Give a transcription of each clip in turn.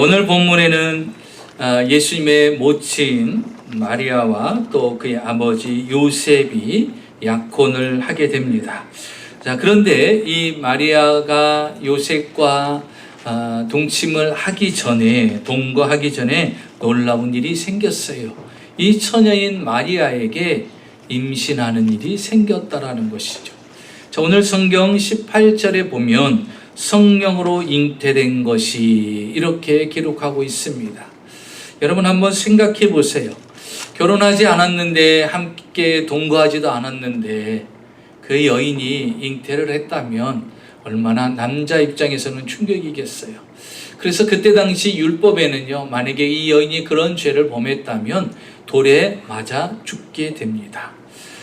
오늘 본문에는 예수님의 모친 마리아와 또 그의 아버지 요셉이 약혼을 하게 됩니다. 자, 그런데 이 마리아가 요셉과 동침을 하기 전에, 동거하기 전에 놀라운 일이 생겼어요. 이 처녀인 마리아에게 임신하는 일이 생겼다라는 것이죠. 자, 오늘 성경 18절에 보면 성령으로 잉태된 것이 이렇게 기록하고 있습니다. 여러분 한번 생각해 보세요. 결혼하지 않았는데, 함께 동거하지도 않았는데 그 여인이 잉태를 했다면 얼마나 남자 입장에서는 충격이겠어요. 그래서 그때 당시 율법에는요, 만약에 이 여인이 그런 죄를 범했다면 돌에 맞아 죽게 됩니다.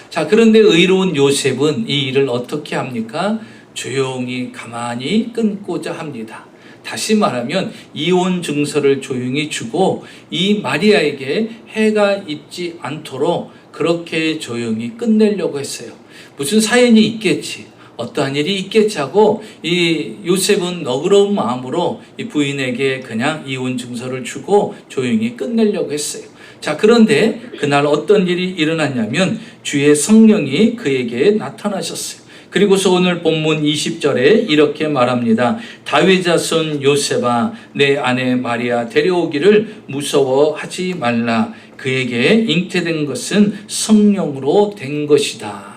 자, 그런데 의로운 요셉은 이 일을 어떻게 합니까? 조용히 가만히 끊고자 합니다. 다시 말하면 이혼 증서를 조용히 주고 이 마리아에게 해가 입지 않도록 그렇게 조용히 끝내려고 했어요. 무슨 사연이 있겠지, 어떠한 일이 있겠지 하고 이 요셉은 너그러운 마음으로 이 부인에게 그냥 이혼 증서를 주고 조용히 끝내려고 했어요. 자, 그런데 그날 어떤 일이 일어났냐면 주의 성령이 그에게 나타나셨어요. 그리고서 오늘 본문 20절에 이렇게 말합니다. 다윗 자손 요셉아, 내 아내 마리아 데려오기를 무서워하지 말라. 그에게 잉태된 것은 성령으로 된 것이다.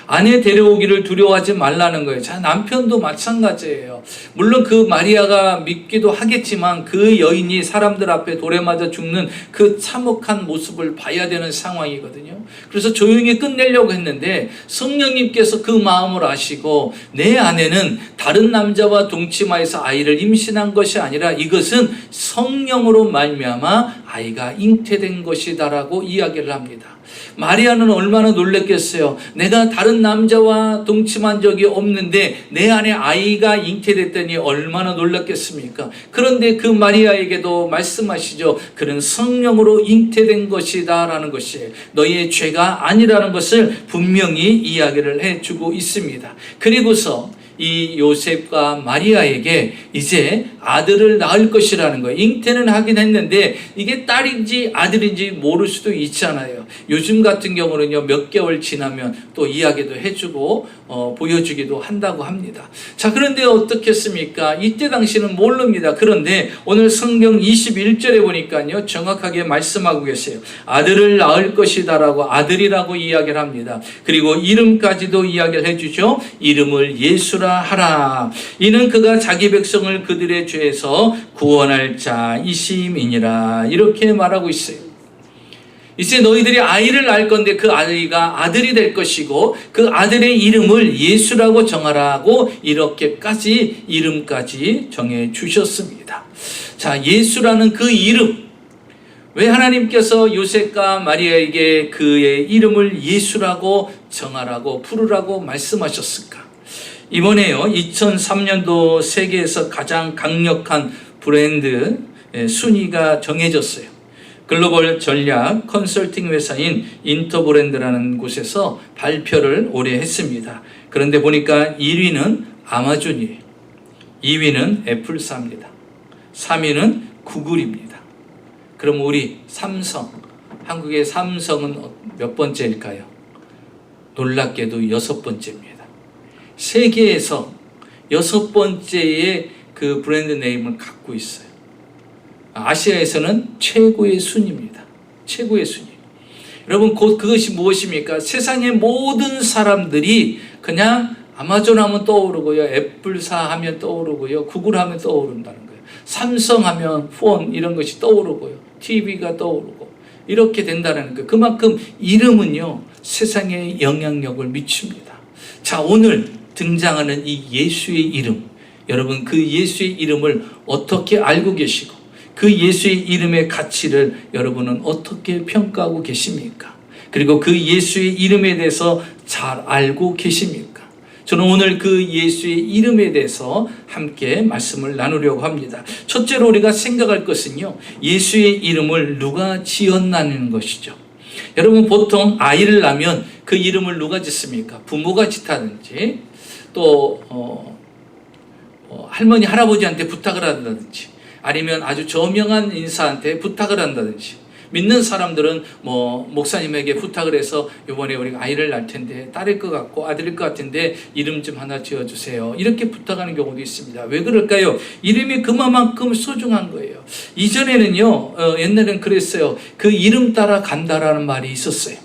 아내 데려오기를 두려워하지 말라는 거예요. 자, 남편도 마찬가지예요. 물론 그 마리아가 믿기도 하겠지만 그 여인이 사람들 앞에 돌에 맞아 죽는 그 참혹한 모습을 봐야 되는 상황이거든요. 그래서 조용히 끝내려고 했는데 성령님께서 그 마음을 아시고 내 아내는 다른 남자와 동침하여서 아이를 임신한 것이 아니라 이것은 성령으로 말미암아 아이가 잉태된 것이다라고 이야기를 합니다. 마리아는 얼마나 놀랐겠어요. 내가 다른 남자와 동침한 적이 없는데 내 안에 아이가 잉태됐더니 얼마나 놀랐겠습니까? 그런데 그 마리아에게도 말씀하시죠. 그는 성령으로 잉태된 것이다 라는 것이에요. 너희의 죄가 아니라는 것을 분명히 이야기를 해주고 있습니다. 그리고서 이 요셉과 마리아에게 이제 아들을 낳을 것이라는 거예요. 잉태는 하긴 했는데 이게 딸인지 아들인지 모를 수도 있잖아요. 요즘 같은 경우는요, 몇 개월 지나면 또 이야기도 해주고 보여주기도 한다고 합니다. 자, 그런데 어떻겠습니까? 이때 당시는 모릅니다. 그런데 오늘 성경 21절에 보니까요, 정확하게 말씀하고 계세요. 아들을 낳을 것이다라고, 아들이라고 이야기를 합니다. 그리고 이름까지도 이야기를 해주죠. 이름을 예수라 하라. 이는 그가 자기 백성을 그들의 죄에서 구원할 자이심이니라. 이렇게 말하고 있어요. 이제 너희들이 아이를 낳을 건데 그 아이가 아들이 될 것이고 그 아들의 이름을 예수라고 정하라고 이렇게까지 이름까지 정해 주셨습니다. 자, 예수라는 그 이름, 왜 하나님께서 요셉과 마리아에게 그의 이름을 예수라고 정하라고 부르라고 말씀하셨을까? 이번에요, 2003년도 세계에서 가장 강력한 브랜드 순위가 정해졌어요. 글로벌 전략 컨설팅 회사인 인터브랜드라는 곳에서 발표를 올해 했습니다. 그런데 보니까 1위는 아마존이에요. 2위는 애플사입니다. 3위는 구글입니다. 그럼 우리 삼성, 한국의 삼성은 몇 번째일까요? 놀랍게도 6번째입니다. 세계에서 6번째의 그 브랜드 네임을 갖고 있어요. 아시아에서는 최고의 순위입니다. 최고의 순위. 여러분, 곧 그것이 무엇입니까? 세상의 모든 사람들이 그냥 아마존 하면 떠오르고요, 애플사 하면 떠오르고요, 구글 하면 떠오른다는 거예요. 삼성 하면 폰 이런 것이 떠오르고요, TV가 떠오르고 이렇게 된다는 거예요. 그만큼 이름은요, 세상에 영향력을 미칩니다. 자, 오늘 등장하는 이 예수의 이름, 여러분 그 예수의 이름을 어떻게 알고 계시고 그 예수의 이름의 가치를 여러분은 어떻게 평가하고 계십니까? 그리고 그 예수의 이름에 대해서 잘 알고 계십니까? 저는 오늘 그 예수의 이름에 대해서 함께 말씀을 나누려고 합니다. 첫째로 우리가 생각할 것은요, 예수의 이름을 누가 지었나는 것이죠. 여러분, 보통 아이를 낳으면 그 이름을 누가 짓습니까? 부모가 짓다든지 또 할머니 할아버지한테 부탁을 한다든지 아니면 아주 저명한 인사한테 부탁을 한다든지, 믿는 사람들은 목사님에게 부탁을 해서 이번에 우리가 아이를 낳을 텐데 딸일 것 같고 아들일 것 같은데 이름 좀 하나 지어주세요, 이렇게 부탁하는 경우도 있습니다. 왜 그럴까요? 이름이 그만큼 소중한 거예요. 이전에는요, 옛날에는 그랬어요. 그 이름 따라 간다라는 말이 있었어요.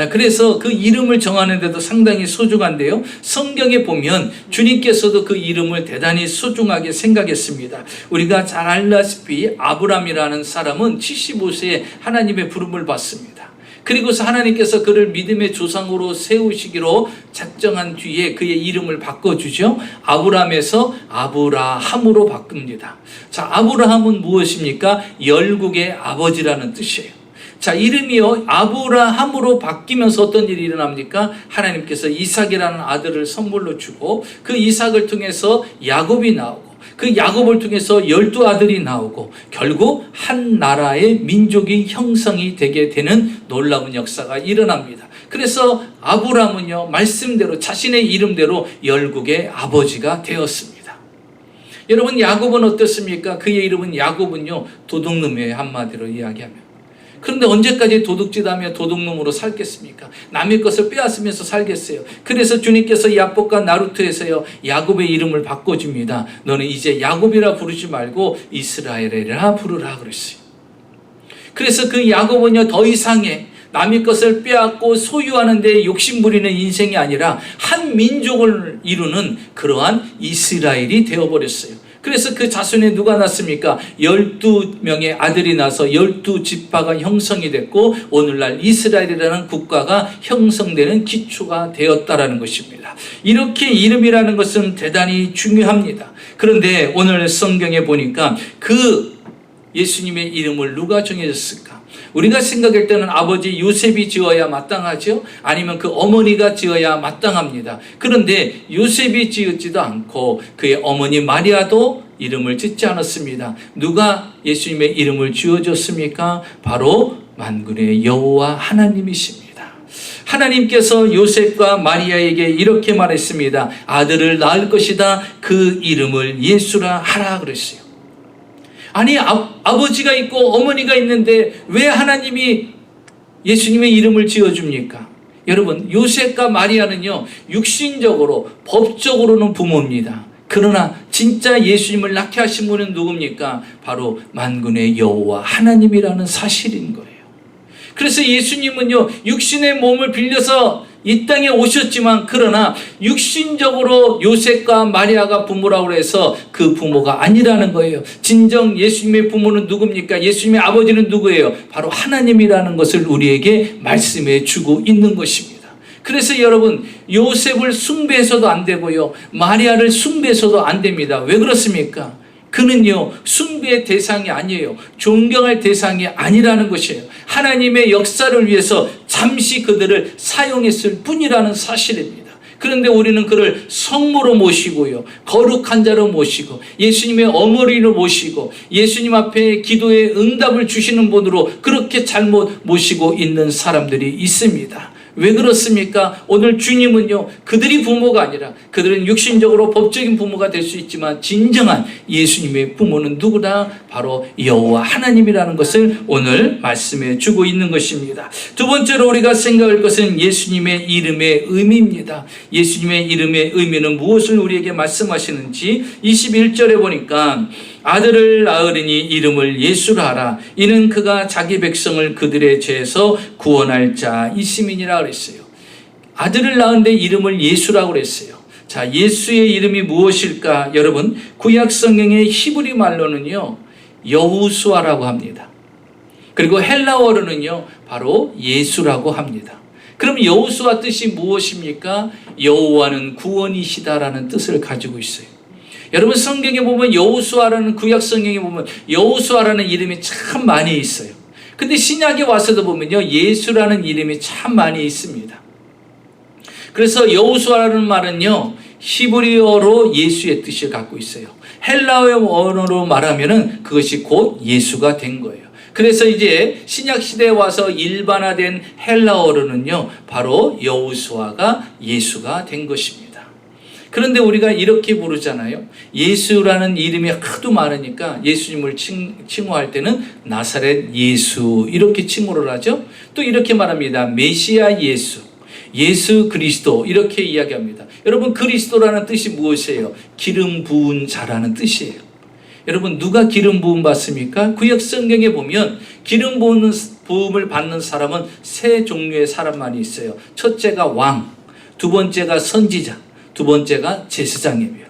그래서 그 이름을 정하는데도 상당히 소중한데요, 성경에 보면 주님께서도 그 이름을 대단히 소중하게 생각했습니다. 우리가 잘 알다시피 아브람이라는 사람은 75세에 하나님의 부름을 받습니다. 그리고서 하나님께서 그를 믿음의 조상으로 세우시기로 작정한 뒤에 그의 이름을 바꿔주죠. 아브람에서 아브라함으로 바꿉니다. 자, 아브라함은 무엇입니까? 열국의 아버지라는 뜻이에요. 자, 이름이요, 아브라함으로 바뀌면서 어떤 일이 일어납니까? 하나님께서 이삭이라는 아들을 선물로 주고, 그 이삭을 통해서 야곱이 나오고, 그 야곱을 통해서 12아들이 나오고, 결국 한 나라의 민족이 형성이 되게 되는 놀라운 역사가 일어납니다. 그래서 아브라함은요, 말씀대로 자신의 이름대로 열국의 아버지가 되었습니다. 여러분, 야곱은 어떻습니까? 그의 이름은 야곱은요, 도둑놈이에요, 한마디로 이야기하면. 그런데 언제까지 도둑질하며 도둑놈으로 살겠습니까? 남의 것을 빼앗으면서 살겠어요. 그래서 주님께서 야복과 나루토에서요, 야곱의 이름을 바꿔줍니다. 너는 이제 야곱이라 부르지 말고 이스라엘이라 부르라 그랬어요. 그래서 그 야곱은요, 더 이상의 남의 것을 빼앗고 소유하는 데 욕심부리는 인생이 아니라 한 민족을 이루는 그러한 이스라엘이 되어버렸어요. 그래서 그 자손에 누가 났습니까? 12명의 아들이 나서 12지파가 형성이 됐고, 오늘날 이스라엘이라는 국가가 형성되는 기초가 되었다라는 것입니다. 이렇게 이름이라는 것은 대단히 중요합니다. 그런데 오늘 성경에 보니까 그 예수님의 이름을 누가 정해줬을까? 우리가 생각할 때는 아버지 요셉이 지어야 마땅하죠? 아니면 그 어머니가 지어야 마땅합니다. 그런데 요셉이 지었지도 않고 그의 어머니 마리아도 이름을 짓지 않았습니다. 누가 예수님의 이름을 지어줬습니까? 바로 만군의 여호와 하나님이십니다. 하나님께서 요셉과 마리아에게 이렇게 말했습니다. 아들을 낳을 것이다. 그 이름을 예수라 하라 그랬어요. 아니, 아버지가 있고 어머니가 있는데 왜 하나님이 예수님의 이름을 지어줍니까? 여러분, 요셉과 마리아는요, 육신적으로, 법적으로는 부모입니다. 그러나 진짜 예수님을 낳게 하신 분은 누굽니까? 바로 만군의 여호와 하나님이라는 사실인 거예요. 그래서 예수님은요, 육신의 몸을 빌려서 이 땅에 오셨지만, 그러나 육신적으로 요셉과 마리아가 부모라고 해서 그 부모가 아니라는 거예요. 진정 예수님의 부모는 누굽니까? 예수님의 아버지는 누구예요? 바로 하나님이라는 것을 우리에게 말씀해 주고 있는 것입니다. 그래서 여러분, 요셉을 숭배해서도 안 되고요, 마리아를 숭배해서도 안 됩니다. 왜 그렇습니까? 그는요, 숭배의 대상이 아니에요. 존경할 대상이 아니라는 것이에요. 하나님의 역사를 위해서 잠시 그들을 사용했을 뿐이라는 사실입니다. 그런데 우리는 그를 성모로 모시고요, 거룩한 자로 모시고, 예수님의 어머니로 모시고, 예수님 앞에 기도의 응답을 주시는 분으로 그렇게 잘못 모시고 있는 사람들이 있습니다. 왜 그렇습니까? 오늘 주님은요, 그들이 부모가 아니라, 그들은 육신적으로 법적인 부모가 될 수 있지만 진정한 예수님의 부모는 누구다? 바로 여호와 하나님이라는 것을 오늘 말씀해 주고 있는 것입니다. 두 번째로 우리가 생각할 것은 예수님의 이름의 의미입니다. 예수님의 이름의 의미는 무엇을 우리에게 말씀하시는지 21절에 보니까, 아들을 낳으리니 이름을 예수라 하라. 이는 그가 자기 백성을 그들의 죄에서 구원할 자이심이니라 그랬어요. 아들을 낳은데 이름을 예수라고 그랬어요. 자, 예수의 이름이 무엇일까? 여러분, 구약 성경의 히브리 말로는요, 여호수아라고 합니다. 그리고 헬라어로는요, 바로 예수라고 합니다. 그럼 여호수아 뜻이 무엇입니까? 여호와는 구원이시다라는 뜻을 가지고 있어요. 여러분, 성경에 보면 여호수아라는, 구약 성경에 보면 여호수아라는 이름이 참 많이 있어요. 근데 신약에 와서도 보면요, 예수라는 이름이 참 많이 있습니다. 그래서 여호수아라는 말은요, 히브리어로 예수의 뜻을 갖고 있어요. 헬라어로 말하면은 그것이 곧 예수가 된 거예요. 그래서 이제 신약 시대에 와서 일반화된 헬라어로는요, 바로 여호수아가 예수가 된 것입니다. 그런데 우리가 이렇게 부르잖아요. 예수라는 이름이 하도 많으니까 예수님을 칭호할 때는 나사렛 예수 이렇게 칭호를 하죠. 또 이렇게 말합니다. 메시아 예수, 예수 그리스도 이렇게 이야기합니다. 여러분, 그리스도라는 뜻이 무엇이에요? 기름 부은 자라는 뜻이에요. 여러분, 누가 기름 부음 받습니까? 구약 성경에 보면 기름 부음을 받는 사람은 세 종류의 사람만이 있어요. 첫째가 왕, 두 번째가 선지자, 두 번째가 제사장이에요.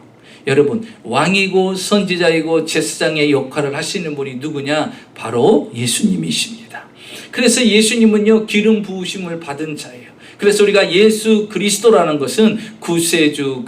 여러분, 왕이고 선지자이고 제사장의 역할을 하시는 분이 누구냐? 바로 예수님이십니다. 그래서 예수님은요, 기름 부으심을 받은 자예요. 그래서 우리가 예수 그리스도라는 것은 구세주,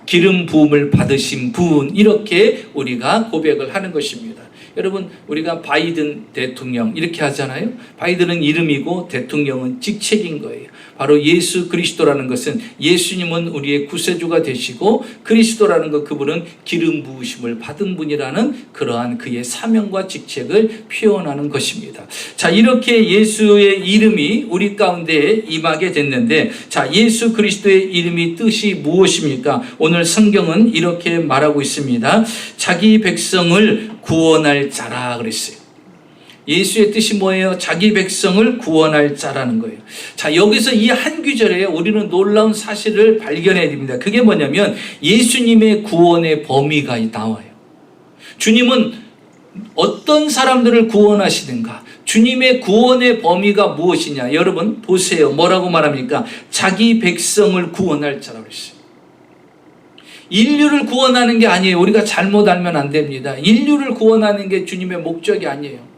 기름 부음을 받으신 분, 이렇게 우리가 고백을 하는 것입니다. 여러분, 우리가 바이든 대통령 이렇게 하잖아요. 바이든은 이름이고 대통령은 직책인 거예요. 바로 예수 그리스도라는 것은 예수님은 우리의 구세주가 되시고 그리스도라는 것, 그분은 기름 부으심을 받은 분이라는 그러한 그의 사명과 직책을 표현하는 것입니다. 자, 이렇게 예수의 이름이 우리 가운데 임하게 됐는데, 자, 예수 그리스도의 이름이 뜻이 무엇입니까? 오늘 성경은 이렇게 말하고 있습니다. 자기 백성을 구원할 자라 그랬어요. 예수의 뜻이 뭐예요? 자기 백성을 구원할 자라는 거예요. 자, 여기서 이 한 구절에 우리는 놀라운 사실을 발견해야 됩니다. 그게 뭐냐면 예수님의 구원의 범위가 나와요. 주님은 어떤 사람들을 구원하시는가? 주님의 구원의 범위가 무엇이냐? 여러분 보세요. 뭐라고 말합니까? 자기 백성을 구원할 자라고 했어요. 인류를 구원하는 게 아니에요. 우리가 잘못 알면 안 됩니다. 인류를 구원하는 게 주님의 목적이 아니에요.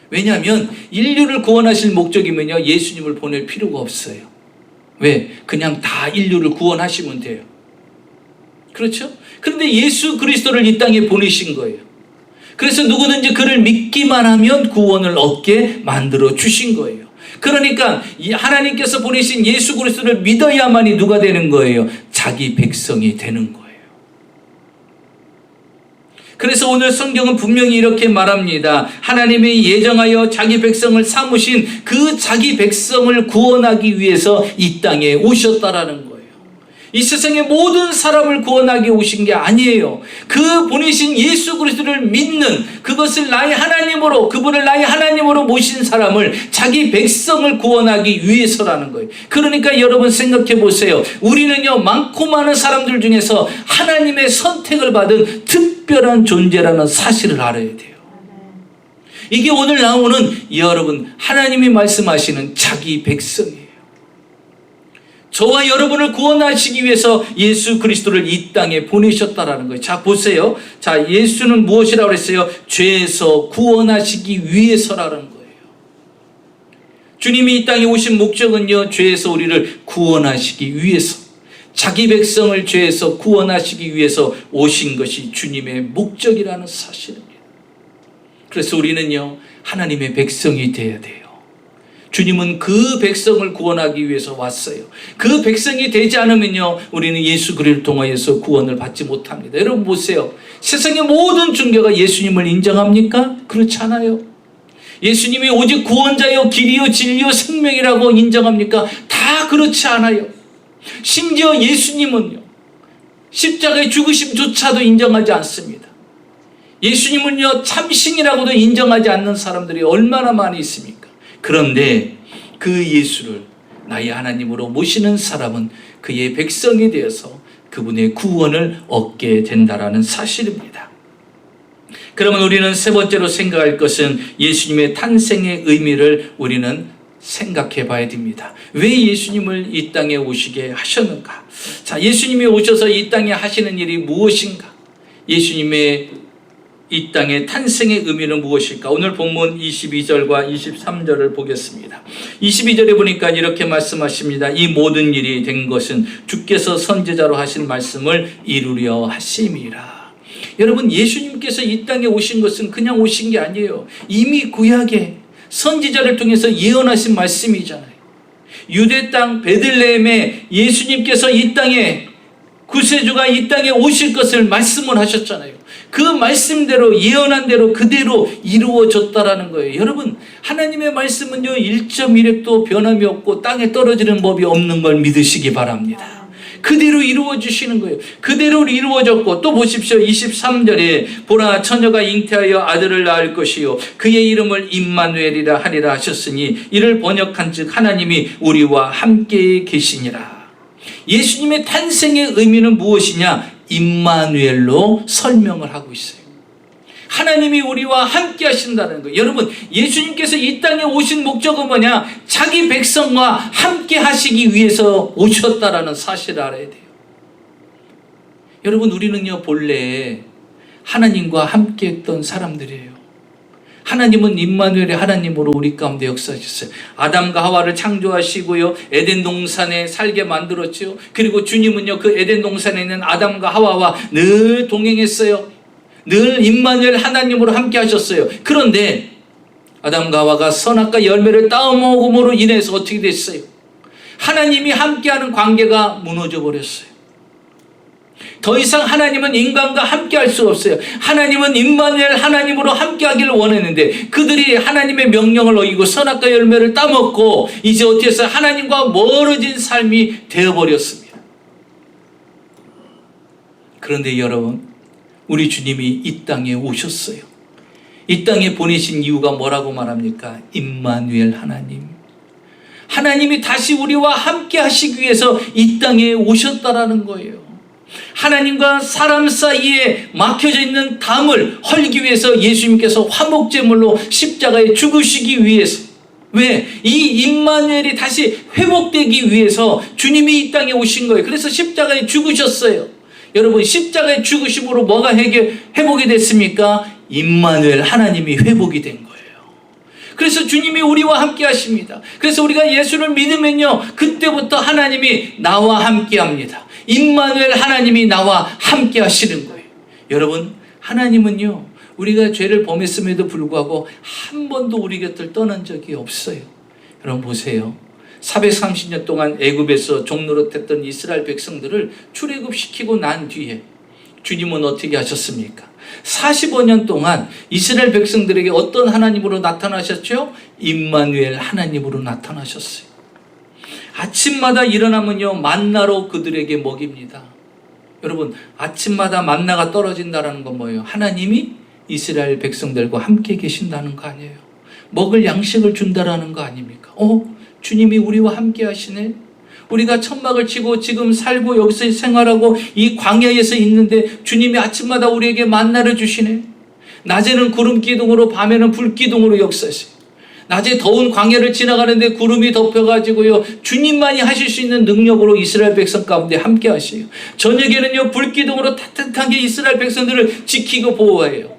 왜냐하면 인류를 구원하실 목적이면요, 예수님을 보낼 필요가 없어요. 왜? 그냥 다 인류를 구원하시면 돼요. 그렇죠? 그런데 예수 그리스도를 이 땅에 보내신 거예요. 그래서 누구든지 그를 믿기만 하면 구원을 얻게 만들어 주신 거예요. 그러니까 하나님께서 보내신 예수 그리스도를 믿어야만이 누가 되는 거예요? 자기 백성이 되는 거예요. 그래서 오늘 성경은 분명히 이렇게 말합니다. 하나님이 예정하여 자기 백성을 삼으신 그 자기 백성을 구원하기 위해서 이 땅에 오셨다라는 거예요. 이 세상의 모든 사람을 구원하기 오신 게 아니에요. 그 보내신 예수 그리스도를 믿는, 그것을 나의 하나님으로, 그분을 나의 하나님으로 모신 사람을, 자기 백성을 구원하기 위해서라는 거예요. 그러니까 여러분 생각해 보세요. 우리는요, 많고 많은 사람들 중에서 하나님의 선택을 받은 특별한 존재라는 사실을 알아야 돼요. 이게 오늘 나오는 여러분, 하나님이 말씀하시는 자기 백성이에요. 저와 여러분을 구원하시기 위해서 예수 그리스도를 이 땅에 보내셨다라는 거예요. 자, 보세요. 자, 예수는 무엇이라고 그랬어요? 죄에서 구원하시기 위해서라는 거예요. 주님이 이 땅에 오신 목적은요, 죄에서 우리를 구원하시기 위해서, 자기 백성을 죄에서 구원하시기 위해서 오신 것이 주님의 목적이라는 사실입니다. 그래서 우리는요, 하나님의 백성이 되어야 돼요. 주님은 그 백성을 구원하기 위해서 왔어요. 그 백성이 되지 않으면요, 우리는 예수 그리스도를 통하여서 구원을 받지 못합니다. 여러분 보세요. 세상의 모든 종교가 예수님을 인정합니까? 그렇지 않아요. 예수님이 오직 구원자요, 길이요, 진리요, 생명이라고 인정합니까? 다 그렇지 않아요. 심지어 예수님은요, 십자가의 죽으심조차도 인정하지 않습니다. 예수님은요, 참신이라고도 인정하지 않는 사람들이 얼마나 많이 있습니까? 그런데 그 예수를 나의 하나님으로 모시는 사람은 그의 백성이 되어서 그분의 구원을 얻게 된다라는 사실입니다. 그러면 우리는 세 번째로 생각할 것은 예수님의 탄생의 의미를 우리는 생각해 봐야 됩니다. 왜 예수님을 이 땅에 오시게 하셨는가? 자, 예수님이 오셔서 이 땅에 하시는 일이 무엇인가? 예수님의 이 땅의 탄생의 의미는 무엇일까? 오늘 본문 22절과 23절을 보겠습니다. 22절에 보니까 이렇게 말씀하십니다. 이 모든 일이 된 것은 주께서 선지자로 하신 말씀을 이루려 하심이라. 여러분, 예수님께서 이 땅에 오신 것은 그냥 오신 게 아니에요. 이미 구약에 선지자를 통해서 예언하신 말씀이잖아요. 유대 땅 베들레헴에 예수님께서 이 땅에 구세주가 이 땅에 오실 것을 말씀을 하셨잖아요. 그 말씀대로, 예언한 대로 그대로 이루어졌다라는 거예요. 여러분, 하나님의 말씀은요, 1.1획도 변함이 없고 땅에 떨어지는 법이 없는 걸 믿으시기 바랍니다. 그대로 이루어 주시는 거예요. 그대로 이루어졌고, 또 보십시오. 23절에 보라 처녀가 잉태하여 아들을 낳을 것이요 그의 이름을 임마누엘이라 하리라 하셨으니 이를 번역한즉 하나님이 우리와 함께 계시니라. 예수님의 탄생의 의미는 무엇이냐? 임마누엘로 설명을 하고 있어요. 하나님이 우리와 함께 하신다는 거예요. 여러분, 예수님께서 이 땅에 오신 목적은 뭐냐? 자기 백성과 함께 하시기 위해서 오셨다라는 사실을 알아야 돼요. 여러분, 우리는요 본래 하나님과 함께 했던 사람들이에요. 하나님은 임마누엘의 하나님으로 우리 가운데 역사하셨어요. 아담과 하와를 창조하시고요, 에덴 동산에 살게 만들었죠. 그리고 주님은요 그 에덴 동산에 있는 아담과 하와와 늘 동행했어요. 늘 임마누엘 하나님으로 함께 하셨어요. 그런데 아담과 하와가 선악과 열매를 따먹음으로 인해서 어떻게 됐어요? 하나님이 함께하는 관계가 무너져 버렸어요. 더 이상 하나님은 인간과 함께할 수 없어요. 하나님은 임마누엘 하나님으로 함께하기를 원했는데 그들이 하나님의 명령을 어기고 선악과 열매를 따먹고 이제 어떻게 해서 하나님과 멀어진 삶이 되어버렸습니다. 그런데 여러분, 우리 주님이 이 땅에 오셨어요. 이 땅에 보내신 이유가 뭐라고 말합니까? 임마누엘 하나님. 하나님이 다시 우리와 함께 하시기 위해서 이 땅에 오셨다라는 거예요. 하나님과 사람 사이에 막혀져 있는 담을 헐기 위해서 예수님께서 화목제물로 십자가에 죽으시기 위해서, 왜? 이 임마누엘이 다시 회복되기 위해서 주님이 이 땅에 오신 거예요. 그래서 십자가에 죽으셨어요. 여러분, 십자가의 죽으심으로 뭐가 회복이 됐습니까? 임마누엘 하나님이 회복이 된 거예요. 그래서 주님이 우리와 함께 하십니다. 그래서 우리가 예수를 믿으면요 그때부터 하나님이 나와 함께 합니다. 임마누엘 하나님이 나와 함께 하시는 거예요. 여러분, 하나님은요 우리가 죄를 범했음에도 불구하고 한 번도 우리 곁을 떠난 적이 없어요. 여러분 보세요. 430년 동안 애굽에서 종노릇했던 이스라엘 백성들을 출애굽시키고 난 뒤에 주님은 어떻게 하셨습니까? 45년 동안 이스라엘 백성들에게 어떤 하나님으로 나타나셨죠? 임마누엘 하나님으로 나타나셨어요. 아침마다 일어나면요 만나로 그들에게 먹입니다. 여러분, 아침마다 만나가 떨어진다는 건 뭐예요? 하나님이 이스라엘 백성들과 함께 계신다는 거 아니에요? 먹을 양식을 준다라는 거 아닙니까? 주님이 우리와 함께 하시네. 우리가 천막을 치고 지금 살고 여기서 생활하고 이 광야에서 있는데 주님이 아침마다 우리에게 만나를 주시네. 낮에는 구름 기둥으로 밤에는 불 기둥으로 역사하세요. 낮에 더운 광야를 지나가는데 구름이 덮여가지고요 주님만이 하실 수 있는 능력으로 이스라엘 백성 가운데 함께 하세요. 저녁에는요 불 기둥으로 따뜻하게 이스라엘 백성들을 지키고 보호해요.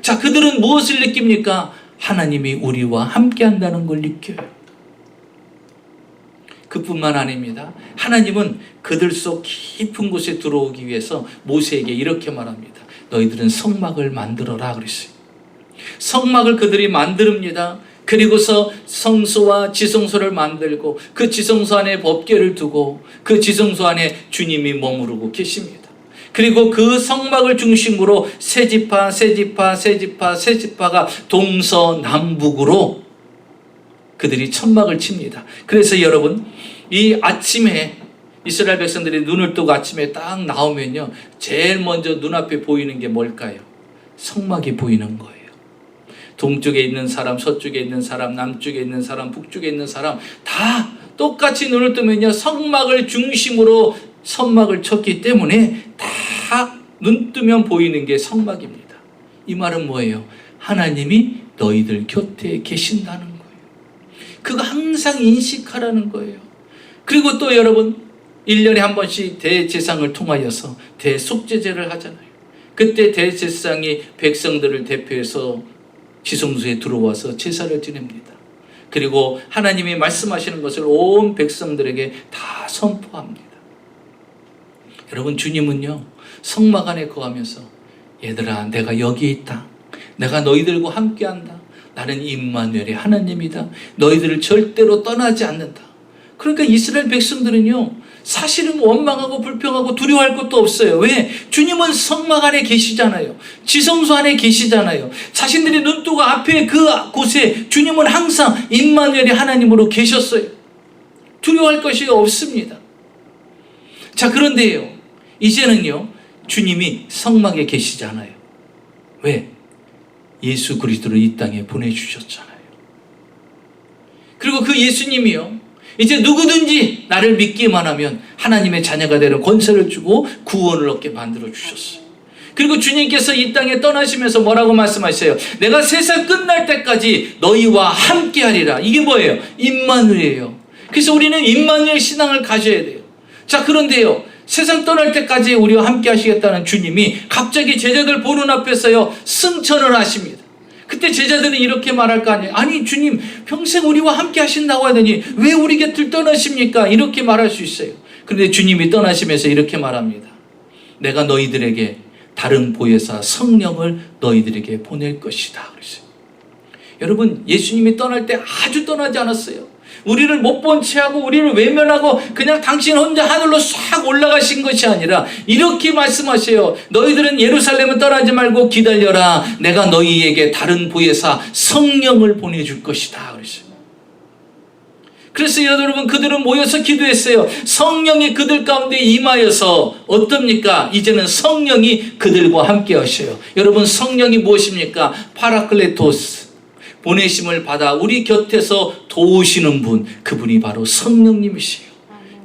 자, 그들은 무엇을 느낍니까? 하나님이 우리와 함께 한다는 걸 느껴요. 그뿐만 아닙니다. 하나님은 그들 속 깊은 곳에 들어오기 위해서 모세에게 이렇게 말합니다. 너희들은 성막을 만들어라 그랬어요. 성막을 그들이 만듭니다. 그리고서 성소와 지성소를 만들고 그 지성소 안에 법궤를 두고 그 지성소 안에 주님이 머무르고 계십니다. 그리고 그 성막을 중심으로 세 지파 동서남북으로 그들이 천막을 칩니다. 그래서 여러분, 이 아침에 이스라엘 백성들이 눈을 뜨고 아침에 딱 나오면요 제일 먼저 눈앞에 보이는 게 뭘까요? 성막이 보이는 거예요. 동쪽에 있는 사람, 서쪽에 있는 사람, 남쪽에 있는 사람, 북쪽에 있는 사람 다 똑같이 눈을 뜨면요 성막을 중심으로 성막을 쳤기 때문에 다 눈 뜨면 보이는 게 성막입니다. 이 말은 뭐예요? 하나님이 너희들 곁에 계신다는 거예요. 그거 항상 인식하라는 거예요. 그리고 또 여러분, 1년에 한 번씩 대제사장을 통하여서 대속죄제를 하잖아요. 그때 대제사장이 백성들을 대표해서 지성소에 들어와서 제사를 지냅니다. 그리고 하나님이 말씀하시는 것을 온 백성들에게 다 선포합니다. 여러분, 주님은요 성막 안에 거하면서 얘들아 내가 여기 있다. 내가 너희들과 함께한다. 나는 임마누엘의 하나님이다. 너희들을 절대로 떠나지 않는다. 그러니까 이스라엘 백성들은요 사실은 원망하고 불평하고 두려워할 것도 없어요. 왜? 주님은 성막 안에 계시잖아요. 지성소 안에 계시잖아요. 자신들이 눈 뜨고 앞에 그 곳에 주님은 항상 임마누엘의 하나님으로 계셨어요. 두려워할 것이 없습니다. 자, 그런데요, 이제는요, 주님이 성막에 계시잖아요. 왜? 예수 그리스도를 이 땅에 보내주셨잖아요. 그리고 그 예수님이요, 이제 누구든지 나를 믿기만 하면 하나님의 자녀가 되는 권세를 주고 구원을 얻게 만들어 주셨어요. 그리고 주님께서 이 땅에 떠나시면서 뭐라고 말씀하셨어요? 내가 세상 끝날 때까지 너희와 함께 하리라. 이게 뭐예요? 임마누엘이에요. 그래서 우리는 임마누엘 신앙을 가져야 돼요. 자, 그런데요, 세상 떠날 때까지 우리와 함께 하시겠다는 주님이 갑자기 제자들 보는 앞에서요, 승천을 하십니다. 그때 제자들은 이렇게 말할 거 아니에요. 아니, 주님 평생 우리와 함께 하신다고 하더니 왜 우리 곁을 떠나십니까? 이렇게 말할 수 있어요. 그런데 주님이 떠나시면서 이렇게 말합니다. 내가 너희들에게 다른 보혜사 성령을 너희들에게 보낼 것이다. 그랬어요. 여러분, 예수님이 떠날 때 아주 떠나지 않았어요. 우리를 못 본 채하고 우리를 외면하고 그냥 당신 혼자 하늘로 싹 올라가신 것이 아니라 이렇게 말씀하세요. 너희들은 예루살렘을 떠나지 말고 기다려라. 내가 너희에게 다른 보혜사 성령을 보내줄 것이다. 그랬어요. 그래서 여러분, 그들은 모여서 기도했어요. 성령이 그들 가운데 임하여서 어떻습니까? 이제는 성령이 그들과 함께 하셔요. 여러분, 성령이 무엇입니까? 파라클레토스, 보내심을 받아 우리 곁에서 도우시는 분, 그분이 바로 성령님이시에요.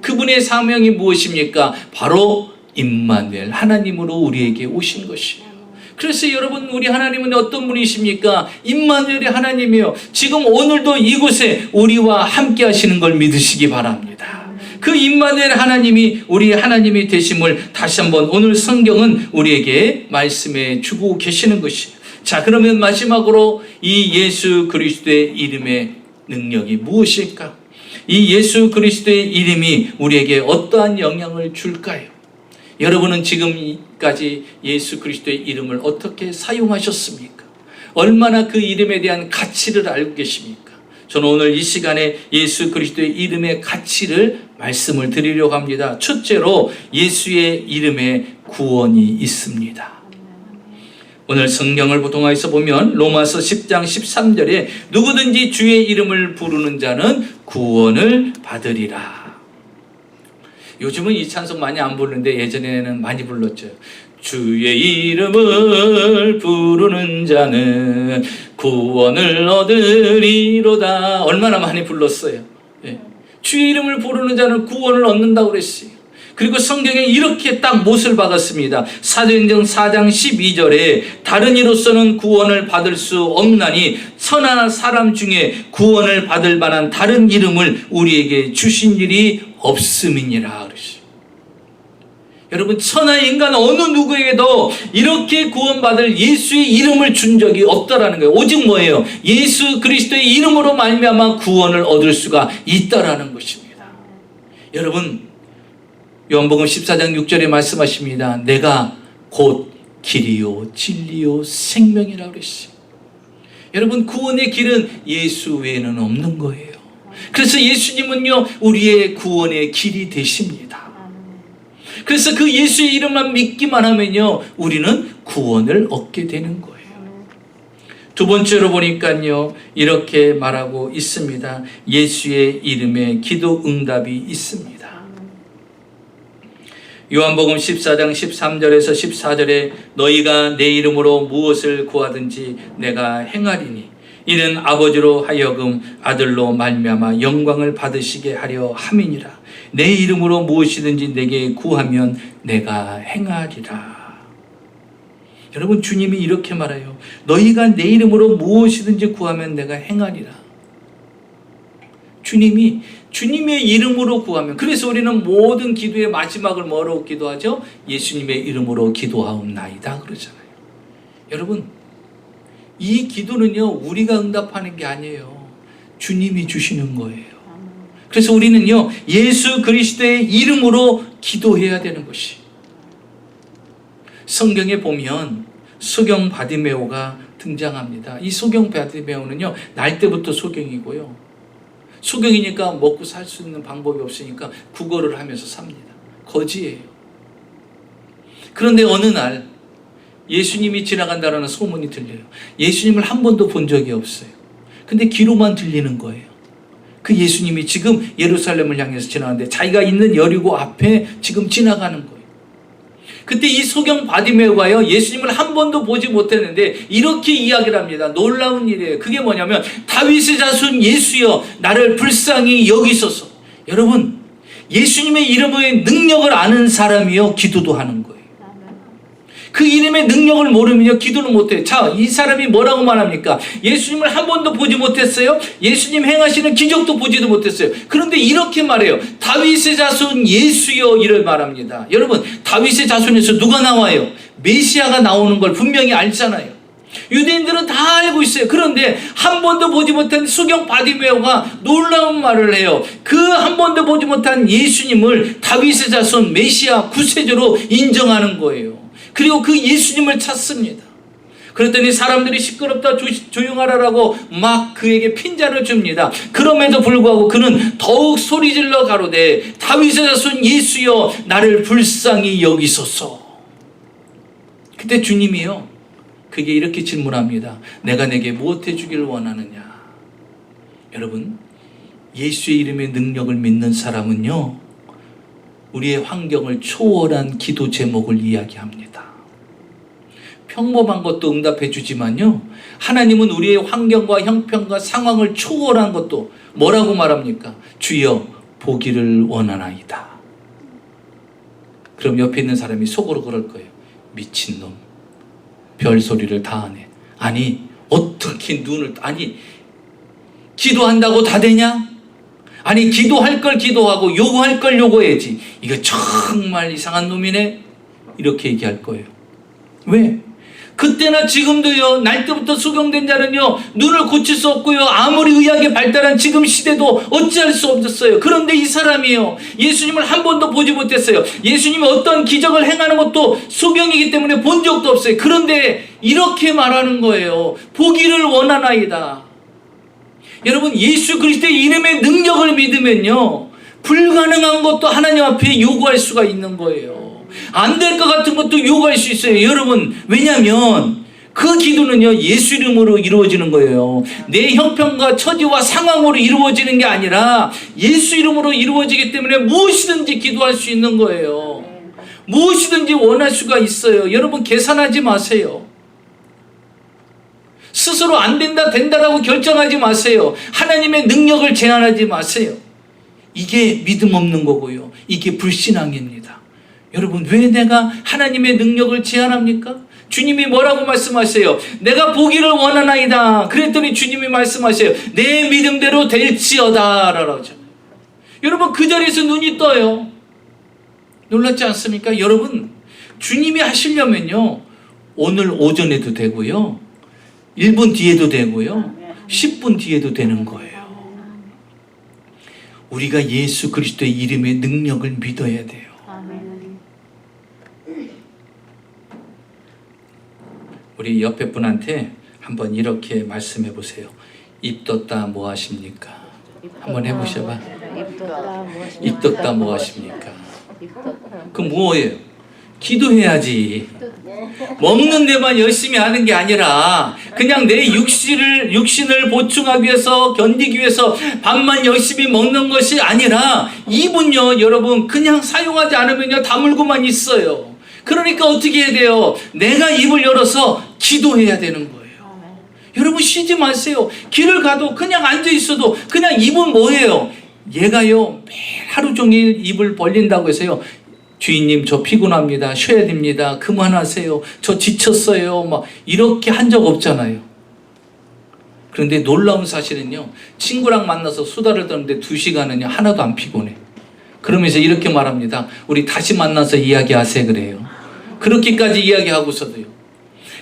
그분의 사명이 무엇입니까? 바로 임마누엘, 하나님으로 우리에게 오신 것이에요. 그래서 여러분, 우리 하나님은 어떤 분이십니까? 임마누엘의 하나님이요, 지금 오늘도 이곳에 우리와 함께 하시는 걸 믿으시기 바랍니다. 그 임마누엘 하나님이 우리 하나님이 되심을 다시 한번 오늘 성경은 우리에게 말씀해 주고 계시는 것이에요. 자, 그러면 마지막으로 이 예수 그리스도의 이름의 능력이 무엇일까? 이 예수 그리스도의 이름이 우리에게 어떠한 영향을 줄까요? 여러분은 지금까지 예수 그리스도의 이름을 어떻게 사용하셨습니까? 얼마나 그 이름에 대한 가치를 알고 계십니까? 저는 오늘 이 시간에 예수 그리스도의 이름의 가치를 말씀을 드리려고 합니다. 첫째로, 예수의 이름에 구원이 있습니다. 오늘 성경을 통해서 보면 로마서 10장 13절에 누구든지 주의 이름을 부르는 자는 구원을 받으리라. 요즘은 이 찬송 많이 안 부르는데 예전에는 많이 불렀죠. 주의 이름을 부르는 자는 구원을 얻으리로다. 얼마나 많이 불렀어요. 예. 주의 이름을 부르는 자는 구원을 얻는다고 그랬어요. 그리고 성경에 이렇게 딱 못을 박았습니다. 사도행전 4장 12절에 다른 이로서는 구원을 받을 수 없나니 선한 사람 중에 구원을 받을 만한 다른 이름을 우리에게 주신 일이 없음이니라 그러시죠. 여러분, 천하의 인간 어느 누구에게도 이렇게 구원받을 예수의 이름을 준 적이 없다라는 거예요. 오직 뭐예요? 예수 그리스도의 이름으로 말미암아 구원을 얻을 수가 있다라는 것입니다. 여러분, 요한복음 14장 6절에 말씀하십니다. 내가 곧 길이요 진리요 생명이라고 그랬어요. 여러분, 구원의 길은 예수 외에는 없는 거예요. 그래서 예수님은요, 우리의 구원의 길이 되십니다. 그래서 그 예수의 이름만 믿기만 하면요, 우리는 구원을 얻게 되는 거예요. 두 번째로 보니까요, 이렇게 말하고 있습니다. 예수의 이름에 기도 응답이 있습니다. 요한복음 14장 13절에서 14절에 너희가 내 이름으로 무엇을 구하든지 내가 행하리니 이는 아버지로 하여금 아들로 말미암아 영광을 받으시게 하려 함이니라. 내 이름으로 무엇이든지 내게 구하면 내가 행하리라. 여러분, 주님이 이렇게 말해요. 너희가 내 이름으로 무엇이든지 구하면 내가 행하리라. 주님의 이름으로 구하면, 그래서 우리는 모든 기도의 마지막을 뭐로 기도하죠? 예수님의 이름으로 기도하옵나이다 그러잖아요. 여러분, 이 기도는요, 우리가 응답하는 게 아니에요. 주님이 주시는 거예요. 그래서 우리는요, 예수 그리스도의 이름으로 기도해야 되는 것이. 성경에 보면 소경 바디메오가 등장합니다. 이 소경 바디메오는요, 날 때부터 소경이고요, 소경이니까 먹고 살 수 있는 방법이 없으니까 구걸을 하면서 삽니다. 거지예요. 그런데 어느 날 예수님이 지나간다는 소문이 들려요. 예수님을 한 번도 본 적이 없어요. 근데 귀로만 들리는 거예요. 그 예수님이 지금 예루살렘을 향해서 지나가는데 자기가 있는 여리고 앞에 지금 지나가는 거예요. 그때 이 소경 바디메오가요, 예수님을 한 번도 보지 못했는데 이렇게 이야기를 합니다. 놀라운 일이에요. 그게 뭐냐면, 다윗의 자손 예수여 나를 불쌍히 여기소서. 여러분, 예수님의 이름의 능력을 아는 사람이요 기도도 하는 거예요. 그 이름의 능력을 모르면요 기도를 못해요. 자, 이 사람이 뭐라고 말합니까? 예수님을 한 번도 보지 못했어요. 예수님 행하시는 기적도 보지도 못했어요. 그런데 이렇게 말해요. 다윗의 자손 예수여 이를 말합니다. 여러분, 다윗의 자손에서 누가 나와요? 메시아가 나오는 걸 분명히 알잖아요. 유대인들은 다 알고 있어요. 그런데 한 번도 보지 못한 수경 바디메오가 놀라운 말을 해요. 그 한 번도 보지 못한 예수님을 다윗의 자손 메시아 구세주로 인정하는 거예요. 그리고 그 예수님을 찾습니다. 그랬더니 사람들이 시끄럽다 조용하라라고 막 그에게 핀잔을 줍니다. 그럼에도 불구하고 그는 더욱 소리질러 가로되 다윗의 자손 예수여 나를 불쌍히 여기소서. 그때 주님이요 그게 이렇게 질문합니다. 내가 내게 무엇 해주기를 원하느냐. 여러분, 예수의 이름의 능력을 믿는 사람은요 우리의 환경을 초월한 기도 제목을 이야기합니다. 평범한 것도 응답해 주지만요 하나님은 우리의 환경과 형편과 상황을 초월한 것도 뭐라고 말합니까? 주여 보기를 원하나이다. 그럼 옆에 있는 사람이 속으로 그럴 거예요. 미친놈, 별소리를 다 하네. 아니 어떻게 눈을, 아니 기도한다고 다 되냐? 아니 기도할 걸 기도하고 요구할 걸 요구해야지. 이거 정말 이상한 놈이네. 이렇게 얘기할 거예요. 왜? 그때나 지금도요 날 때부터 수경된 자는요 눈을 고칠 수 없고요 아무리 의학이 발달한 지금 시대도 어찌할 수 없었어요. 그런데 이 사람이요 예수님을 한 번도 보지 못했어요. 예수님이 어떤 기적을 행하는 것도 수경이기 때문에 본 적도 없어요. 그런데 이렇게 말하는 거예요. 보기를 원하나이다. 여러분, 예수 그리스도의 이름의 능력을 믿으면요 불가능한 것도 하나님 앞에 요구할 수가 있는 거예요. 안 될 것 같은 것도 요구할 수 있어요. 여러분, 왜냐하면 그 기도는요 예수 이름으로 이루어지는 거예요. 내 형편과 처지와 상황으로 이루어지는 게 아니라 예수 이름으로 이루어지기 때문에 무엇이든지 기도할 수 있는 거예요. 무엇이든지 원할 수가 있어요. 여러분, 계산하지 마세요. 스스로 안 된다 된다라고 결정하지 마세요. 하나님의 능력을 제한하지 마세요. 이게 믿음 없는 거고요 이게 불신앙입니다. 여러분, 왜 내가 하나님의 능력을 제한합니까? 주님이 뭐라고 말씀하세요? 내가 보기를 원하나이다. 그랬더니 주님이 말씀하세요. 내 믿음대로 될지어다 라죠. 여러분, 그 자리에서 눈이 떠요. 놀랍지 않습니까? 여러분, 주님이 하시려면요 오늘 오전에도 되고요 1분 뒤에도 되고요 10분 뒤에도 되는 거예요. 우리가 예수 그리스도의 이름의 능력을 믿어야 돼요. 우리 옆에 분한테 한번 이렇게 말씀해 보세요. 입 떴다 뭐 하십니까? 한번 해보셔봐. 입 떴다 뭐 하십니까? 그럼 뭐예요? 기도해야지. 먹는 데만 열심히 하는 게 아니라 그냥 내 육신을 보충하기 위해서, 견디기 위해서 밥만 열심히 먹는 것이 아니라 입은요 여러분 그냥 사용하지 않으면요 다물고만 있어요. 그러니까 어떻게 해야 돼요? 내가 입을 열어서 기도해야 되는 거예요. 여러분, 쉬지 마세요. 길을 가도 그냥 앉아 있어도 그냥 입은 뭐예요? 얘가요 매일 하루 종일 입을 벌린다고 해서요 주인님 저 피곤합니다. 쉬어야 됩니다. 그만하세요. 저 지쳤어요. 막 이렇게 한 적 없잖아요. 그런데 놀라운 사실은요 친구랑 만나서 수다를 떠는데 2시간은요 하나도 안 피곤해. 그러면서 이렇게 말합니다. 우리 다시 만나서 이야기하세요 그래요. 그렇게까지 이야기하고서도요.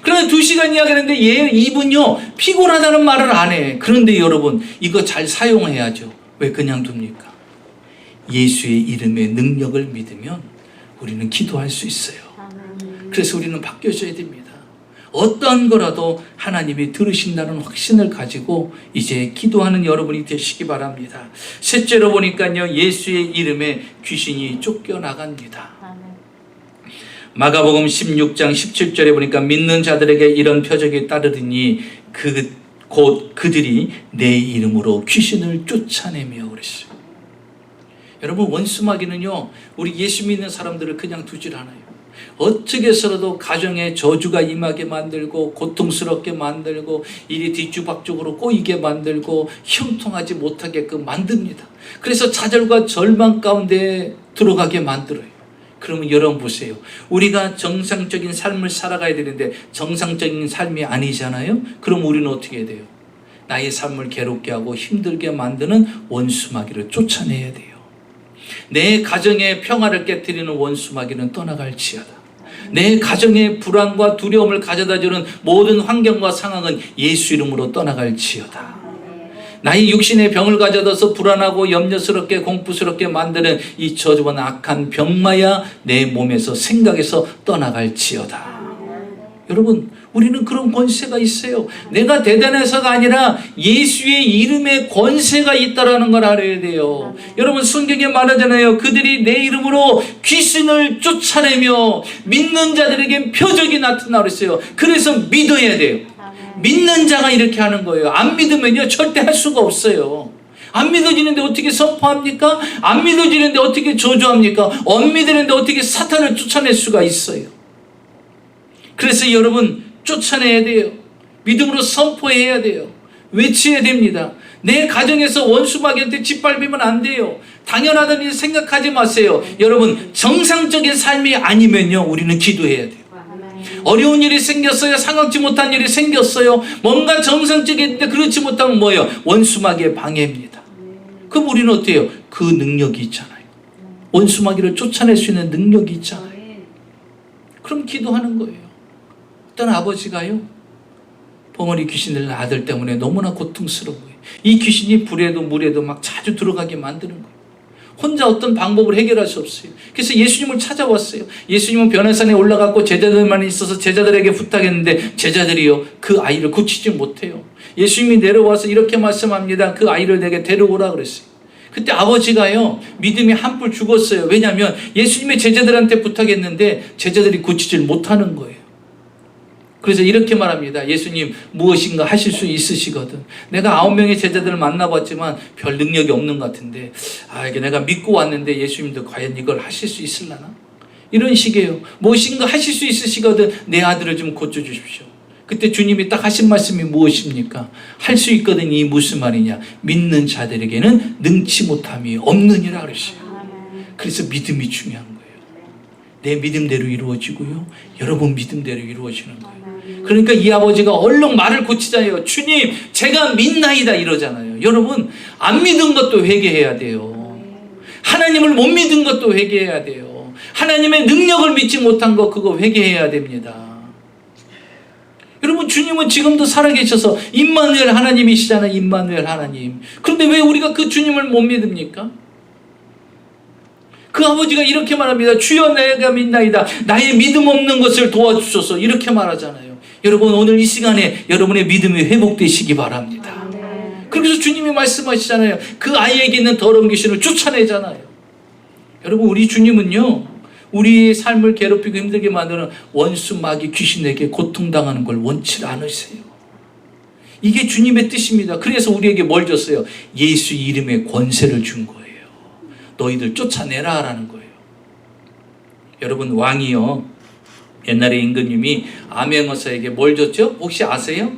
그런데 2시간 이야기하는데 얘 입은요 피곤하다는 말을 안 해. 그런데 여러분, 이거 잘 사용해야죠. 왜 그냥 둡니까? 예수의 이름의 능력을 믿으면 우리는 기도할 수 있어요. 그래서 우리는 바뀌어져야 됩니다. 어떤 거라도 하나님이 들으신다는 확신을 가지고 이제 기도하는 여러분이 되시기 바랍니다. 셋째로 보니까요 예수의 이름에 귀신이 쫓겨나갑니다. 마가복음 16장 17절에 보니까 믿는 자들에게 이런 표적이 따르더니 그 곧 그들이 내 이름으로 귀신을 쫓아내며 그랬어요. 여러분, 원수마귀는요, 우리 예수 믿는 사람들을 그냥 두질 않아요. 어떻게 해서라도 가정에 저주가 임하게 만들고, 고통스럽게 만들고, 일이 뒤죽박죽으로 꼬이게 만들고, 형통하지 못하게끔 만듭니다. 그래서 좌절과 절망 가운데 들어가게 만들어요. 그러면 여러분 보세요. 우리가 정상적인 삶을 살아가야 되는데 정상적인 삶이 아니잖아요. 그럼 우리는 어떻게 해야 돼요? 나의 삶을 괴롭게 하고 힘들게 만드는 원수마귀를 쫓아내야 돼요. 내 가정의 평화를 깨뜨리는 원수마귀는 떠나갈지어다. 내 가정의 불안과 두려움을 가져다주는 모든 환경과 상황은 예수 이름으로 떠나갈지어다. 나의 육신의 병을 가져다서 불안하고 염려스럽게 공포스럽게 만드는 이 저주와 악한 병마야 내 몸에서 생각에서 떠나갈지어다. 여러분, 우리는 그런 권세가 있어요. 내가 대단해서가 아니라 예수의 이름에 권세가 있다라는 걸 알아야 돼요. 여러분, 성경에 말하잖아요. 그들이 내 이름으로 귀신을 쫓아내며 믿는 자들에게 표적이 나타나고 있어요. 그래서 믿어야 돼요. 믿는 자가 이렇게 하는 거예요. 안 믿으면요, 절대 할 수가 없어요. 안 믿어지는데 어떻게 선포합니까? 안 믿어지는데 어떻게 저주합니까? 안 믿는데 어떻게 사탄을 쫓아낼 수가 있어요? 그래서 여러분, 쫓아내야 돼요. 믿음으로 선포해야 돼요. 외쳐야 됩니다. 내 가정에서 원수마귀한테 짓밟히면 안 돼요. 당연하다는 일 생각하지 마세요. 여러분, 정상적인 삶이 아니면요, 우리는 기도해야 돼요. 어려운 일이 생겼어요. 상황치 못한 일이 생겼어요. 뭔가 정상적인데 그렇지 못하면 뭐예요? 원수마귀의 방해입니다. 그럼 우리는 어때요? 그 능력이 있잖아요. 원수마귀를 쫓아낼 수 있는 능력이 있잖아요. 그럼 기도하는 거예요. 어떤 아버지가요, 벙어리 귀신 들린 아들 때문에 너무나 고통스러운 거예요. 이 귀신이 불에도 물에도 막 자주 들어가게 만드는 거예요. 혼자 어떤 방법을 해결할 수 없어요. 그래서 예수님을 찾아왔어요. 예수님은 변화산에 올라갔고 제자들만 있어서 제자들에게 부탁했는데 제자들이요, 그 아이를 고치지 못해요. 예수님이 내려와서 이렇게 말씀합니다. 그 아이를 내게 데려오라 그랬어요. 그때 아버지가요, 믿음이 한풀 죽었어요. 왜냐하면 예수님의 제자들한테 부탁했는데 제자들이 고치질 못하는 거예요. 그래서 이렇게 말합니다. 예수님, 무엇인가 하실 수 있으시거든. 내가 9명의 제자들을 만나봤지만 별 능력이 없는 것 같은데, 이게 내가 믿고 왔는데 예수님도 과연 이걸 하실 수 있으려나? 이런 식이에요. 무엇인가 하실 수 있으시거든. 내 아들을 좀 고쳐주십시오. 그때 주님이 딱 하신 말씀이 무엇입니까? 할 수 있거든. 이 무슨 말이냐? 믿는 자들에게는 능치 못함이 없느니라 그랬어요. 그래서 믿음이 중요한 거예요. 내 믿음대로 이루어지고요, 여러분 믿음대로 이루어지는 거예요. 그러니까 이 아버지가 얼른 말을 고치자요. 주님, 제가 믿나이다 이러잖아요. 여러분, 안 믿은 것도 회개해야 돼요. 하나님을 못 믿은 것도 회개해야 돼요. 하나님의 능력을 믿지 못한 거, 그거 회개해야 됩니다. 여러분, 주님은 지금도 살아계셔서 임마누엘 하나님이시잖아요. 임마누엘 하나님. 그런데 왜 우리가 그 주님을 못 믿습니까? 그 아버지가 이렇게 말합니다. 주여, 내가 믿나이다. 나의 믿음 없는 것을 도와주소서. 이렇게 말하잖아요. 여러분, 오늘 이 시간에 여러분의 믿음이 회복되시기 바랍니다. 그래서 주님이 말씀하시잖아요. 그 아이에게 있는 더러운 귀신을 쫓아내잖아요. 여러분, 우리 주님은요, 우리의 삶을 괴롭히고 힘들게 만드는 원수 마귀 귀신에게 고통당하는 걸 원치 않으세요. 이게 주님의 뜻입니다. 그래서 우리에게 뭘 줬어요? 예수 이름의 권세를 준 거예요. 너희들 쫓아내라 라는 거예요. 여러분, 왕이요, 옛날에 임금님이 아맹어사에게 뭘 줬죠? 혹시 아세요?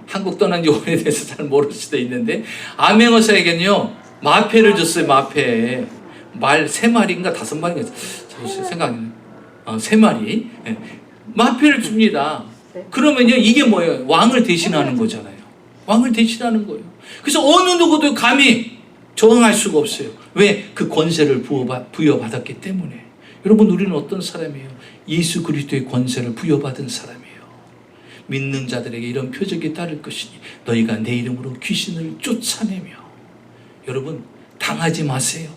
한국 떠난 지 오래돼서 잘 모를 수도 있는데, 아맹어사에게는요, 마패를 줬어요. 마패. 말 3마리인가 5마리인가 생각이 나요. 3마리. 마패를 줍니다. 그러면요, 이게 뭐예요? 왕을 대신하는 거잖아요. 왕을 대신하는 거예요. 그래서 어느 누구도 감히 저항할 수가 없어요. 왜? 그 권세를 부여받았기 때문에. 여러분, 우리는 어떤 사람이에요? 예수 그리스도의 권세를 부여받은 사람이에요. 믿는 자들에게 이런 표적이 따를 것이니 너희가 내 이름으로 귀신을 쫓아내며. 여러분, 당하지 마세요.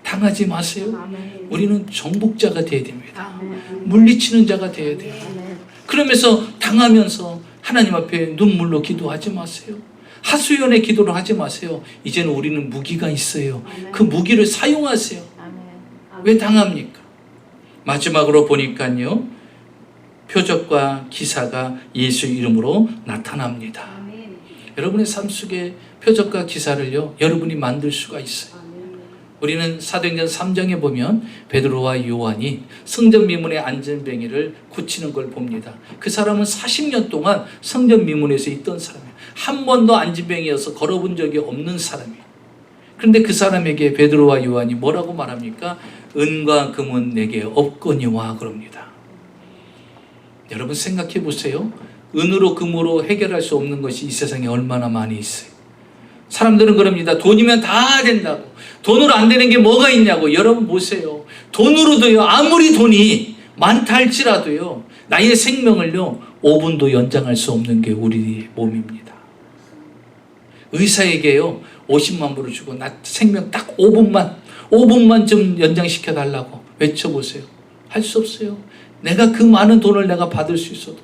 당하지 마세요. 우리는 정복자가 되어야 됩니다. 물리치는 자가 되어야 돼요. 그러면서 당하면서 하나님 앞에 눈물로 기도하지 마세요. 하수연의 기도를 하지 마세요. 이제는 우리는 무기가 있어요. 그 무기를 사용하세요. 왜 당합니까? 마지막으로 보니까요, 표적과 기사가 예수 이름으로 나타납니다. 아멘. 여러분의 삶 속에 표적과 기사를요, 여러분이 만들 수가 있어요. 아멘. 우리는 사도행전 3장에 보면 베드로와 요한이 성전 미문의 안전뱅이를 굳히는 걸 봅니다. 그 사람은 40년 동안 성전 미문에서 있던 사람이에요. 한 번도 안전뱅이여서 걸어본 적이 없는 사람이에요. 그런데 그 사람에게 베드로와 요한이 뭐라고 말합니까? 은과 금은 내게 없거니와 그럽니다. 여러분 생각해 보세요. 은으로 금으로 해결할 수 없는 것이 이 세상에 얼마나 많이 있어요. 사람들은 그럽니다. 돈이면 다 된다고. 돈으로 안 되는 게 뭐가 있냐고. 여러분 보세요. 돈으로도요, 아무리 돈이 많다 할지라도요, 나의 생명을요 5분도 연장할 수 없는 게 우리 몸입니다. 의사에게요 50만 불을 주고 나 생명 딱 5분만 좀 연장시켜 달라고 외쳐보세요. 할 수 없어요. 내가 그 많은 돈을 내가 받을 수 있어도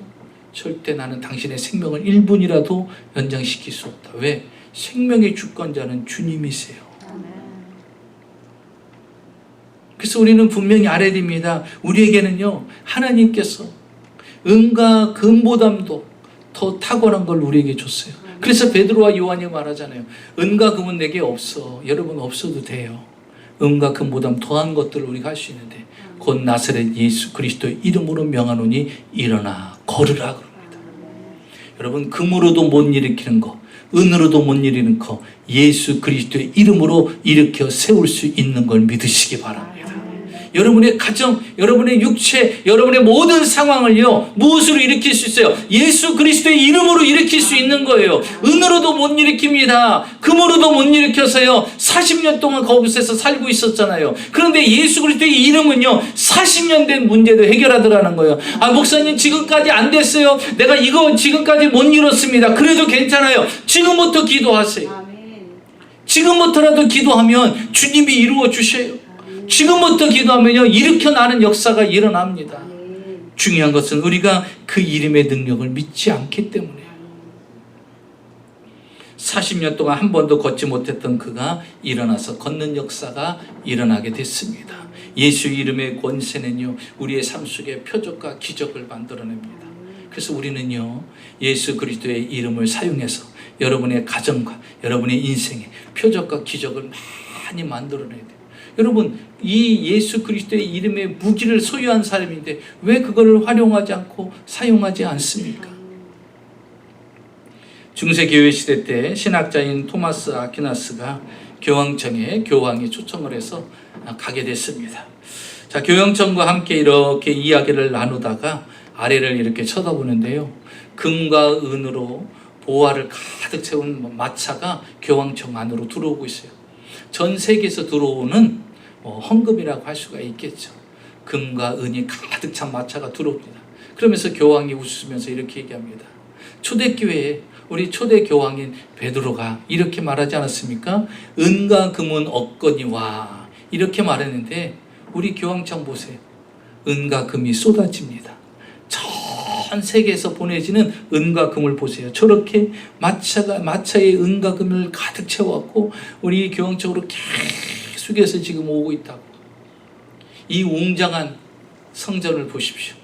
절대 나는 당신의 생명을 1분이라도 연장시킬 수 없다. 왜? 생명의 주권자는 주님이세요. 그래서 우리는 분명히 알아야 됩니다. 우리에게는요, 하나님께서 은과 금보담도 더 탁월한 걸 우리에게 줬어요. 그래서 베드로와 요한이 말하잖아요. 은과 금은 내게 없어. 여러분 없어도 돼요. 은과 금보다 더한 것들을 우리가 할 수 있는데 곧 나사렛 예수 그리스도의 이름으로 명하노니 일어나 걸으라 그럽니다. 여러분 금으로도 못 일으키는 거, 은으로도 못 일으키는 거 예수 그리스도의 이름으로 일으켜 세울 수 있는 걸 믿으시기 바랍니다. 여러분의 가정, 여러분의 육체, 여러분의 모든 상황을요 무엇으로 일으킬 수 있어요? 예수 그리스도의 이름으로 일으킬 수 있는 거예요. 은으로도 못 일으킵니다. 금으로도 못 일으켜서요 40년 동안 거기서 살고 있었잖아요. 그런데 예수 그리스도의 이름은요 40년 된 문제도 해결하더라는 거예요. 아 목사님 지금까지 안 됐어요. 내가 이거 지금까지 못 이뤘습니다. 그래도 괜찮아요. 지금부터 기도하세요. 지금부터라도 기도하면 주님이 이루어 주셔요. 지금부터 기도하면요 일으켜나는 역사가 일어납니다. 중요한 것은 우리가 그 이름의 능력을 믿지 않기 때문에요. 40년 동안 한 번도 걷지 못했던 그가 일어나서 걷는 역사가 일어나게 됐습니다. 예수 이름의 권세는요 우리의 삶 속에 표적과 기적을 만들어냅니다. 그래서 우리는요 예수 그리스도의 이름을 사용해서 여러분의 가정과 여러분의 인생에 표적과 기적을 많이 만들어내야 돼요. 여러분 이 예수 그리스도의 이름의 무기를 소유한 사람인데 왜 그걸 활용하지 않고 사용하지 않습니까? 중세교회 시대 때 신학자인 토마스 아퀴나스가 교황청에 교황이 초청을 해서 가게 됐습니다. 자, 교황청과 함께 이렇게 이야기를 나누다가 아래를 이렇게 쳐다보는데요. 금과 은으로 보화를 가득 채운 마차가 교황청 안으로 들어오고 있어요. 전 세계에서 들어오는 헌금이라고 할 수가 있겠죠. 금과 은이 가득 찬 마차가 들어옵니다. 그러면서 교황이 웃으면서 이렇게 얘기합니다. 초대교회에 우리 초대 교황인 베드로가 이렇게 말하지 않았습니까? 은과 금은 없거니와 이렇게 말했는데 우리 교황청 보세요. 은과 금이 쏟아집니다. 전 세계에서 보내지는 은과 금을 보세요. 저렇게 마차에 은과 금을 가득 채워갖고 우리 교황청으로 계속해서 지금 오고 있다고. 이 웅장한 성전을 보십시오.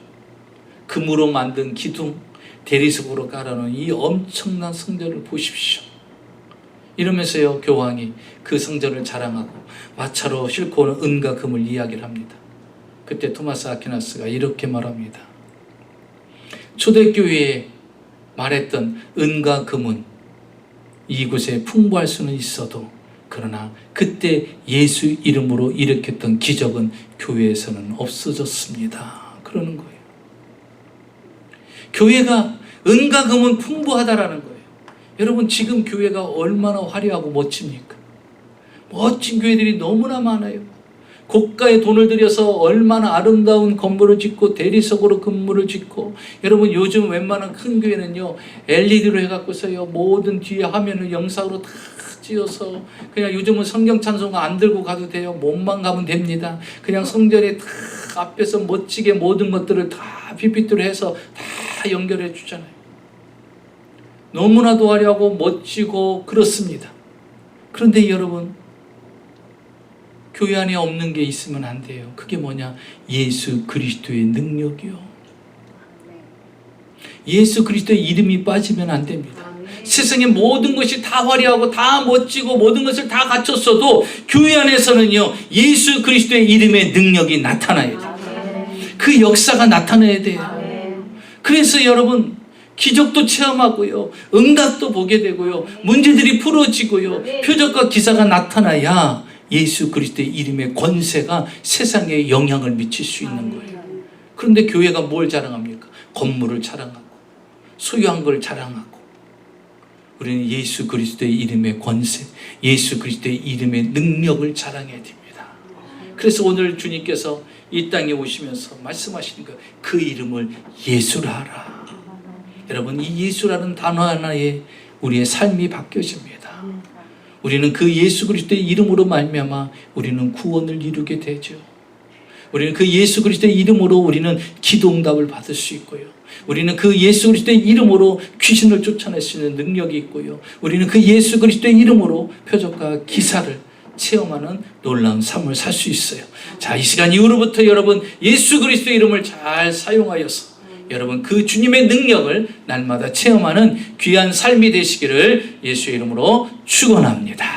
금으로 만든 기둥, 대리석으로 깔아놓은 이 엄청난 성전을 보십시오. 이러면서요 교황이 그 성전을 자랑하고 마차로 싣고 오는 은과 금을 이야기를 합니다. 그때 토마스 아퀴나스가 이렇게 말합니다. 초대교회에 말했던 은과 금은 이곳에 풍부할 수는 있어도 그러나 그때 예수 이름으로 일으켰던 기적은 교회에서는 없어졌습니다. 그러는 거예요. 교회가 은과 금은 풍부하다라는 거예요. 여러분 지금 교회가 얼마나 화려하고 멋집니까? 멋진 교회들이 너무나 많아요. 고가의 돈을 들여서 얼마나 아름다운 건물을 짓고 대리석으로 건물을 짓고 여러분 요즘 웬만한 큰 교회는요 LED로 해갖고서요 모든 뒤에 화면을 영상으로 다 찍어서 그냥 요즘은 성경 찬송가 안 들고 가도 돼요. 몸만 가면 됩니다. 그냥 성전에 다 앞에서 멋지게 모든 것들을 다 PPT로 해서 다 연결해 주잖아요. 너무나도 화려하고 멋지고 그렇습니다. 그런데 여러분 교회 안에 없는 게 있으면 안 돼요. 그게 뭐냐? 예수 그리스도의 능력이요. 예수 그리스도의 이름이 빠지면 안 됩니다. 세상의 모든 것이 다 화려하고 다 멋지고 모든 것을 다 갖췄어도 교회 안에서는요, 예수 그리스도의 이름의 능력이 나타나야 돼요. 그 역사가 나타나야 돼요. 그래서 여러분, 기적도 체험하고요, 응답도 보게 되고요, 문제들이 풀어지고요, 표적과 기사가 나타나야 예수 그리스도의 이름의 권세가 세상에 영향을 미칠 수 있는 거예요. 그런데 교회가 뭘 자랑합니까? 건물을 자랑하고 소유한 걸 자랑하고. 우리는 예수 그리스도의 이름의 권세, 예수 그리스도의 이름의 능력을 자랑해야 됩니다. 그래서 오늘 주님께서 이 땅에 오시면서 말씀하시는 거예요. 그 이름을 예수라 하라. 여러분, 이 예수라는 단어 하나에 우리의 삶이 바뀌어집니다. 우리는 그 예수 그리스도의 이름으로 말미암아 우리는 구원을 이루게 되죠. 우리는 그 예수 그리스도의 이름으로 우리는 기도 응답을 받을 수 있고요. 우리는 그 예수 그리스도의 이름으로 귀신을 쫓아낼 수 있는 능력이 있고요. 우리는 그 예수 그리스도의 이름으로 표적과 기사를 체험하는 놀라운 삶을 살 수 있어요. 자, 이 시간 이후로부터 여러분 예수 그리스도의 이름을 잘 사용하여서 여러분 그 주님의 능력을 날마다 체험하는 귀한 삶이 되시기를 예수의 이름으로 축원합니다.